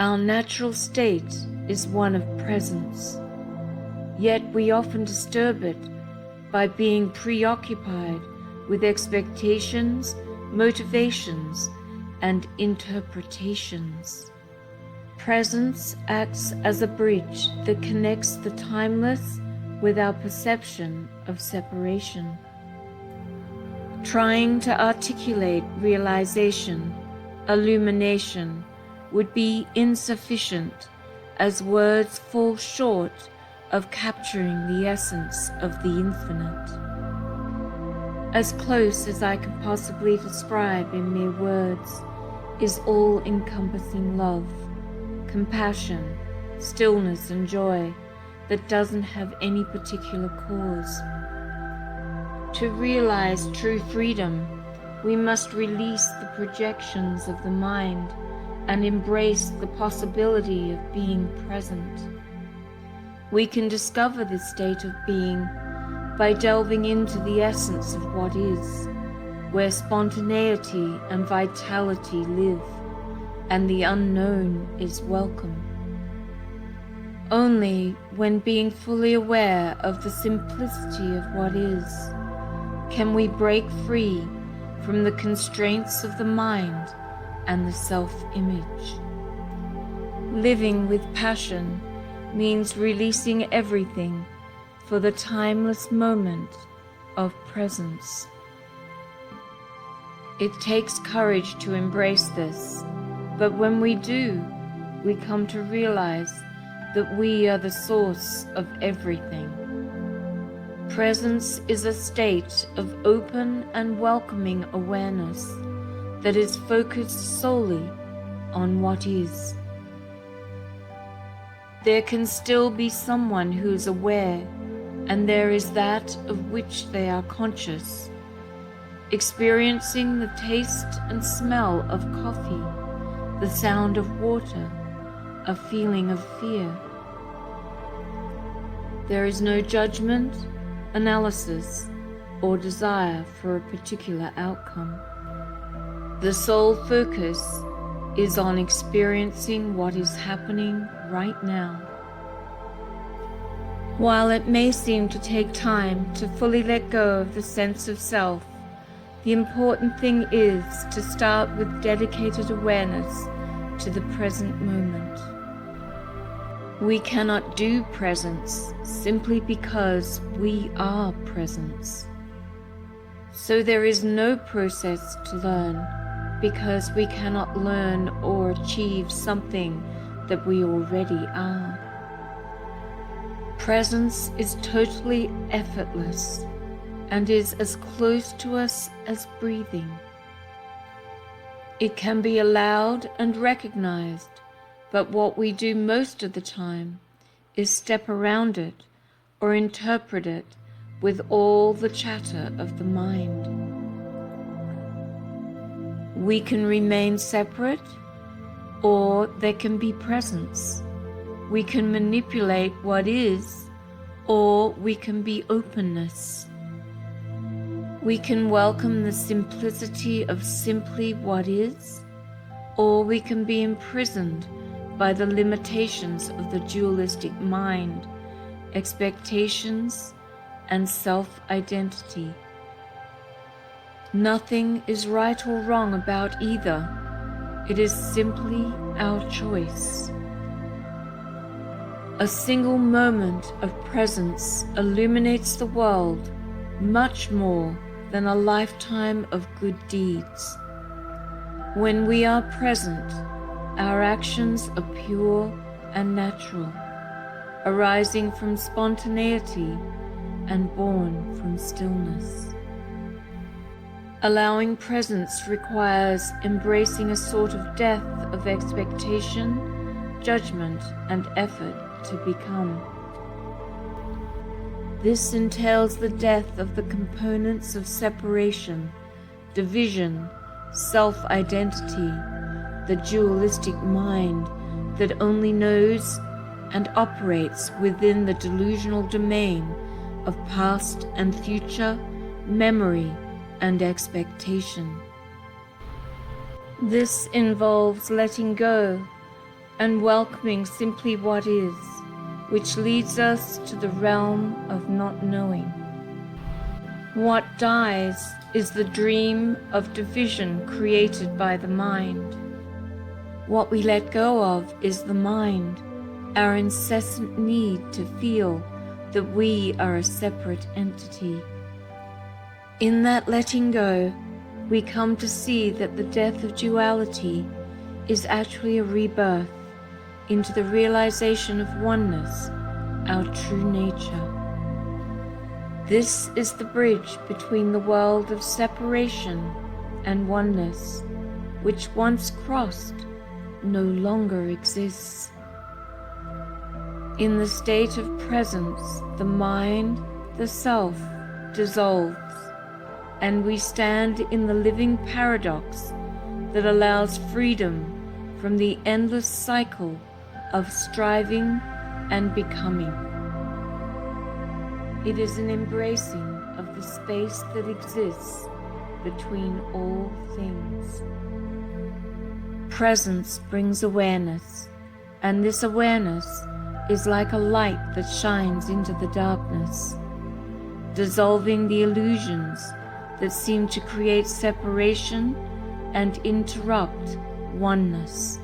Our natural state is one of presence, yet we often disturb it by being preoccupied with expectations, motivations, and interpretations. Presence acts as a bridge that connects the timeless with our perception of separation. Trying to articulate realization, illumination, would be insufficient, as words fall short of capturing the essence of the infinite. As close as I can possibly describe in mere words is all-encompassing love, compassion, stillness, and joy that doesn't have any particular cause. To realize true freedom, we must release the projections of the mind and embrace the possibility of being present. We can discover this state of being by delving into the essence of what is, where spontaneity and vitality live, and the unknown is welcome. Only when being fully aware of the simplicity of what is, can we break free from the constraints of the mind and the self-image. Living with passion means releasing everything for the timeless moment of presence. It takes courage to embrace this, but when we do, we come to realize that we are the source of everything. Presence is a state of open and welcoming awareness that is focused solely on what is. There can still be someone who is aware, and there is that of which they are conscious, experiencing the taste and smell of coffee, the sound of water, a feeling of fear. There is no judgment, analysis, or desire for a particular outcome. The sole focus is on experiencing what is happening right now. While it may seem to take time to fully let go of the sense of self, the important thing is to start with dedicated awareness to the present moment. We cannot do presence simply because we are presence. So there is no process to learn, because we cannot learn or achieve something that we already are. Presence is totally effortless and is as close to us as breathing. It can be allowed and recognized, but what we do most of the time is step around it or interpret it with all the chatter of the mind. We can remain separate, or there can be presence. We can manipulate what is, or we can be openness. We can welcome the simplicity of simply what is, or we can be imprisoned by the limitations of the dualistic mind, expectations, and self-identity. Nothing is right or wrong about either. It is simply our choice. A single moment of presence illuminates the world much more than a lifetime of good deeds. When we are present, our actions are pure and natural, arising from spontaneity and born from stillness. Allowing presence requires embracing a sort of death of expectation, judgment, and effort to become. This entails the death of the components of separation, division, self-identity, the dualistic mind that only knows and operates within the delusional domain of past and future, memory, and expectation. This involves letting go and welcoming simply what is, which leads us to the realm of not knowing. What dies is the dream of division created by the mind. What we let go of is the mind, our incessant need to feel that we are a separate entity. In that letting go, we come to see that the death of duality is actually a rebirth into the realization of oneness, our true nature. This is the bridge between the world of separation and oneness, which once crossed no longer exists. In the state of presence, the mind, the self, dissolves, and we stand in the living paradox that allows freedom from the endless cycle of striving and becoming. It is an embracing of the space that exists between all things. Presence brings awareness, and this awareness is like a light that shines into the darkness, dissolving the illusions that seem to create separation and interrupt oneness.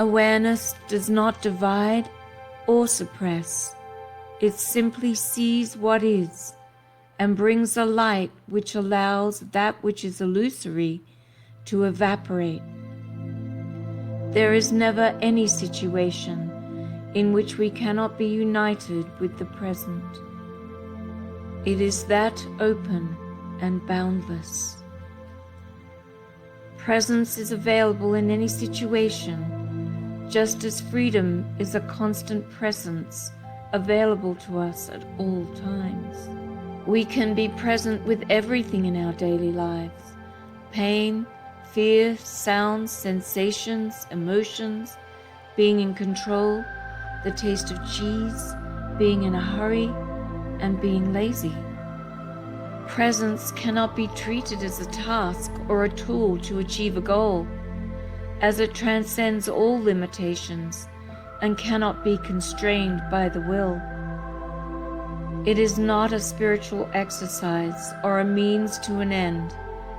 Awareness does not divide or suppress. It simply sees what is and brings a light which allows that which is illusory to evaporate. There is never any situation in which we cannot be united with the present. It is that open and boundless. Presence is available in any situation, just as freedom is a constant presence available to us at all times. We can be present with everything in our daily lives: pain, fear, sounds, sensations, emotions, being in control, the taste of cheese, being in a hurry, and being lazy. Presence cannot be treated as a task or a tool to achieve a goal, as it transcends all limitations and cannot be constrained by the will. It is not a spiritual exercise or a means to an end,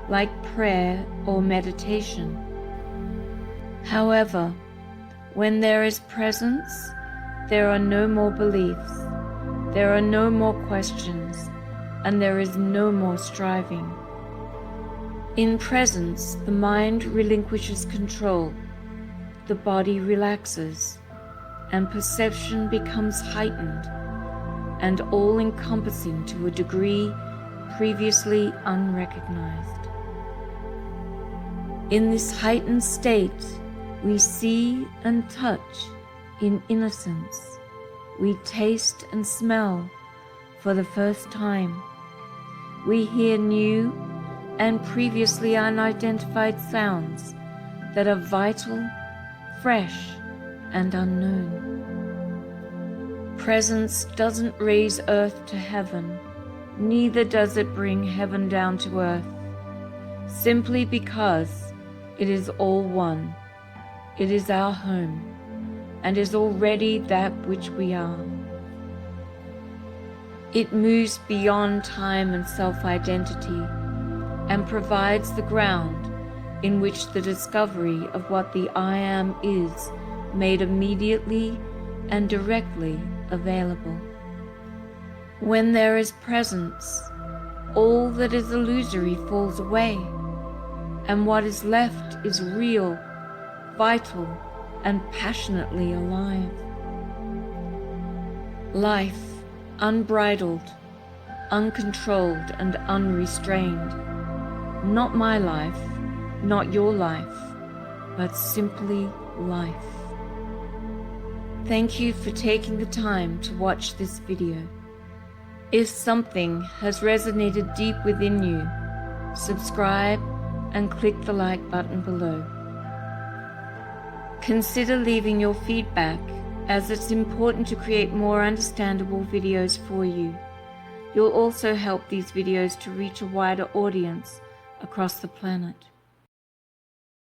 like prayer or meditation. However, when there is presence, there are no more beliefs, there are no more questions, and there is no more striving. In presence, the mind relinquishes control, the body relaxes, and perception becomes heightened and all-encompassing to a degree previously unrecognized. In this heightened state, we see and touch in innocence. We taste and smell for the first time. We hear new and previously unidentified sounds that are vital, fresh, and unknown. Presence doesn't raise earth to heaven, neither does it bring heaven down to earth, simply because it is all one. It is our home, and is already that which we are. It moves beyond time and self-identity, and provides the ground in which the discovery of what the I Am is made immediately and directly available. When there is presence, all that is illusory falls away, and what is left is real, vital, and passionately alive. Life, unbridled, uncontrolled, and unrestrained. Not my life, not your life, but simply life. Thank you for taking the time to watch this video. If something has resonated deep within you, subscribe and click the like button below. Consider leaving your feedback, as it's important to create more understandable videos for you. You'll also help these videos to reach a wider audience across the planet.